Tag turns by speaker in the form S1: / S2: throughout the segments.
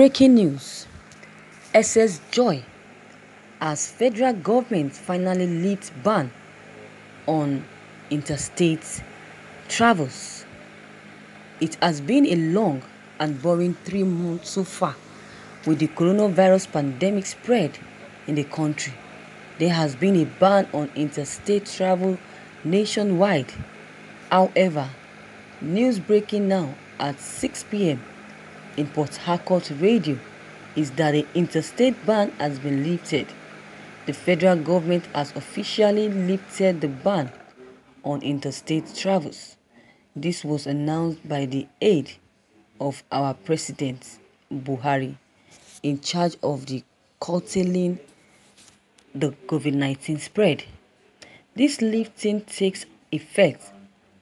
S1: Breaking news. SS joy as federal government finally lifts ban on interstate travels. It has been a long and boring 3 months so far with the coronavirus pandemic spread in the country. There has been a ban on interstate travel nationwide. However, news breaking now at 6 p.m. in Port Harcourt Radio is that the interstate ban has been lifted. The federal government has officially lifted the ban on interstate travels. This was announced by the aide of our president, Buhari, in charge of the curtailing the COVID-19 spread. This lifting takes effect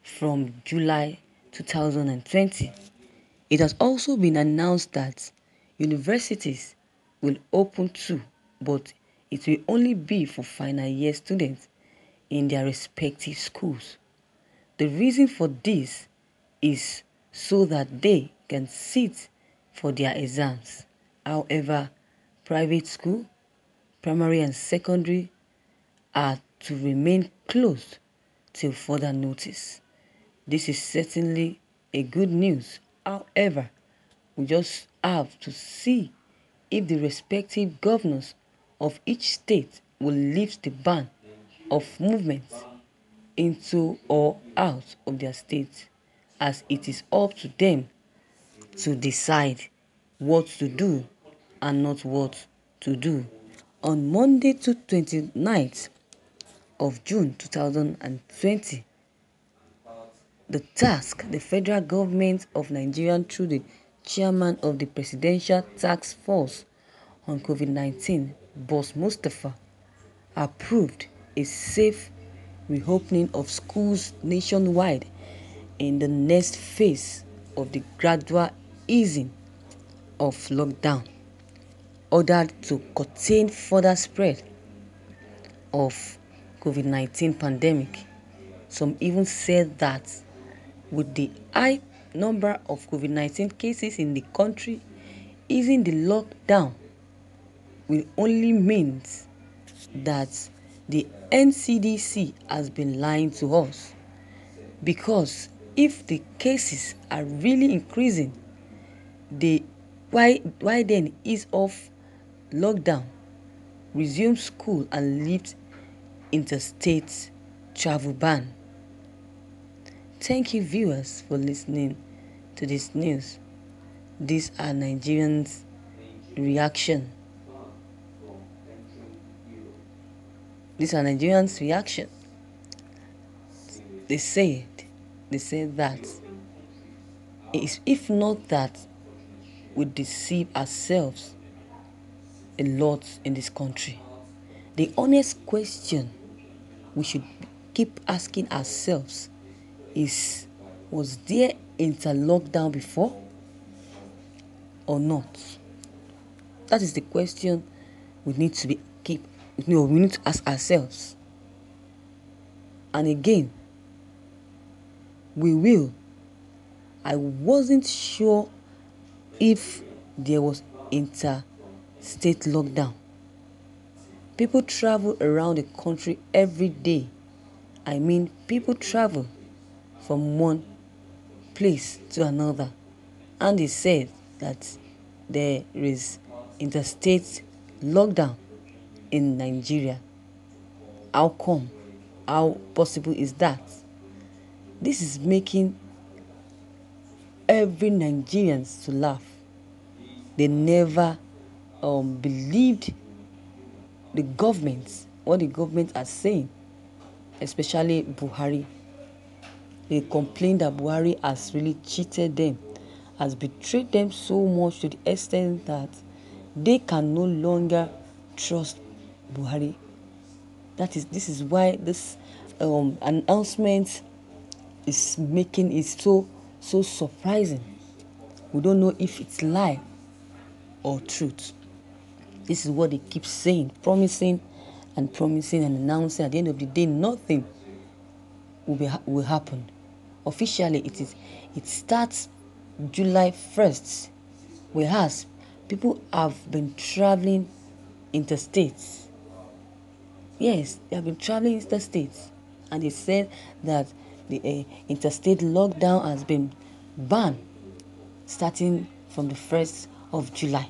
S1: from July 2020. It has also been announced that universities will open too, but it will only be for final year students in their respective schools. The reason for this is so that they can sit for their exams. However, private school, primary and secondary are to remain closed till further notice. This is certainly a good news. However, we just have to see if the respective governors of each state will lift the ban of movement into or out of their state, as it is up to them to decide what to do and not what to do. On Monday to 29th of June 2020, the federal government of Nigeria through the chairman of the Presidential Task Force on COVID-19, Boss Mustafa, approved a safe reopening of schools nationwide in the next phase of the gradual easing of lockdown, ordered to contain further spread of COVID-19 pandemic. Some even said that with the high number of COVID-19 cases in the country, easing the lockdown will only mean that the NCDC has been lying to us. Because if the cases are really increasing, why then ease off lockdown, resume school and lift interstate travel ban? Thank you, viewers, for listening to this news. These are Nigerians' reaction. They said that if not that we deceive ourselves a lot in this country. The honest question we should keep asking ourselves is, was there inter-lockdown before or not? That is the question we need to ask ourselves. And again, I wasn't sure if there was interstate lockdown. People travel around the country every day. I mean, people travel from one place to another, and they said that there is interstate lockdown in Nigeria. How come? How possible is that? This is making every Nigerian to laugh. They never believed what the government are saying, especially Buhari. They complained that Buhari has really cheated them, has betrayed them so much to the extent that they can no longer trust Buhari. This is why this announcement is so surprising. We don't know if it's lie or truth. This is what they keep saying, promising and announcing. At the end of the day, nothing will happen. Officially, it starts July 1st, whereas People have been traveling interstates. Yes, they have been traveling interstates, and they said that the interstate lockdown has been banned starting from the 1st of July.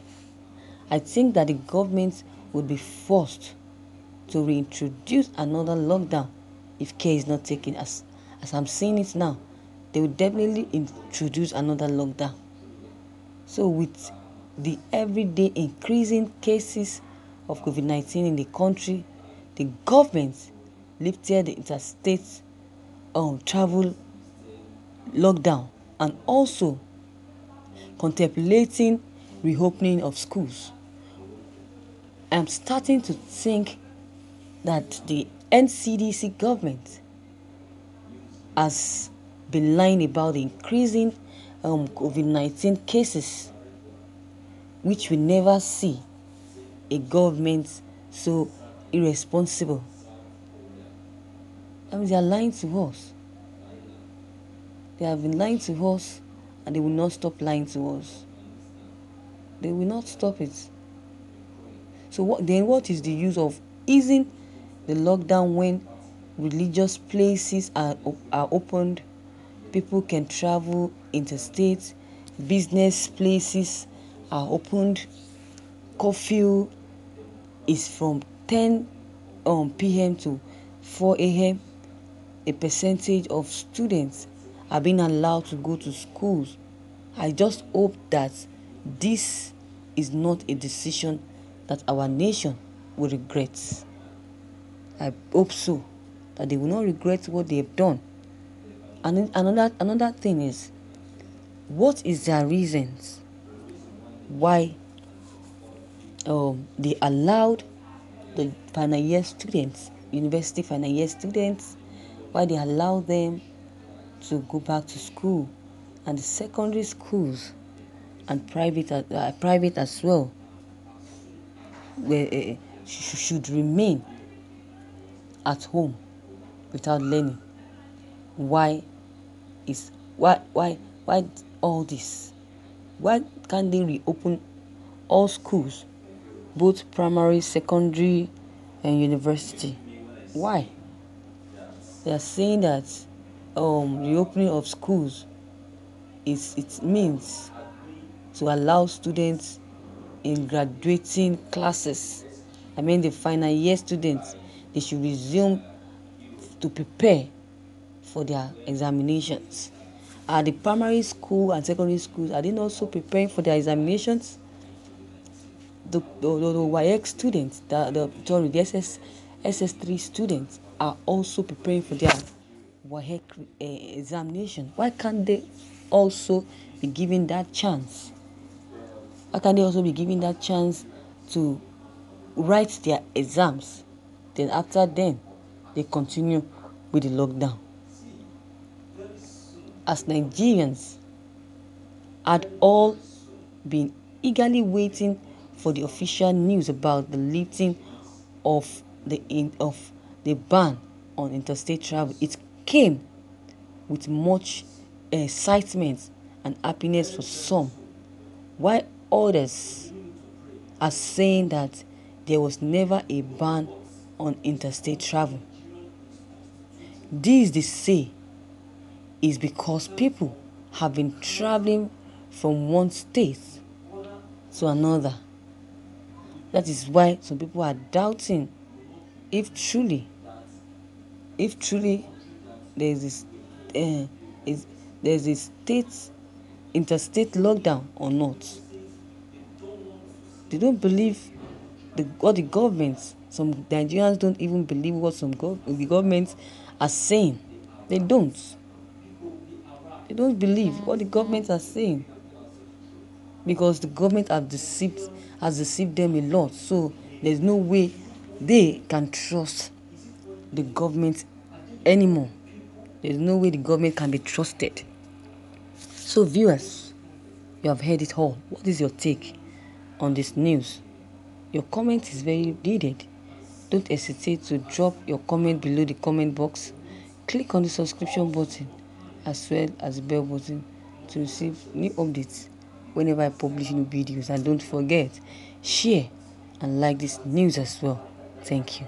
S1: I think that the government would be forced to reintroduce another lockdown if care is not taken. As I'm seeing it now, they will definitely introduce another lockdown. So with the everyday increasing cases of COVID-19 in the country, the government lifted the interstate travel lockdown and also contemplating reopening of schools. I'm starting to think that the NCDC government has been lying about the increasing COVID-19 cases, which we never see a government so irresponsible. I mean, they are lying to us. They have been lying to us, and they will not stop lying to us. They will not stop it. So what is the use of easing the lockdown when religious places are opened, people can travel interstate, business places are opened, curfew is from 10 p.m. to 4 a.m. A percentage of students are being allowed to go to schools. I just hope that this is not a decision that our nation will regret. I hope so, that they will not regret what they have done. And another thing is, what is their reasons why they allowed the final year students, university final year students, why they allow them to go back to school, and the secondary schools and private as well, where should remain at home without learning. Why all this? Why can't they reopen all schools, both primary, secondary, and university? Why? They are saying that reopening of schools it means to allow students in graduating classes, I mean the final year students, they should resume to prepare for their examinations. Are the primary school and secondary schools, are they not also preparing for their examinations? The YX students, the SS3 students are also preparing for their YX examination. Why can't they also be given that chance? Why can't they also be given that chance to write their exams? Then after then, they continue with the lockdown. As Nigerians had all been eagerly waiting for the official news about the lifting of the ban on interstate travel, it came with much excitement and happiness for some, while others are saying that there was never a ban on interstate travel. This, they say, is because people have been traveling from one state to another. That is why some people are doubting if truly there's a interstate lockdown or not. They don't believe what the government. Some Nigerians don't even believe what the governments are saying. They don't. They don't believe what the government are saying, because the government has deceived them a lot. So there's no way they can trust the government anymore. There's no way the government can be trusted. So viewers, you have heard it all. What is your take on this news? Your comment is very needed. Don't hesitate to drop your comment below the comment box. Click on the subscription button as well as the bell button to receive new updates. whenever I publish new videos. And don't forget, share and like this news as well. Thank you.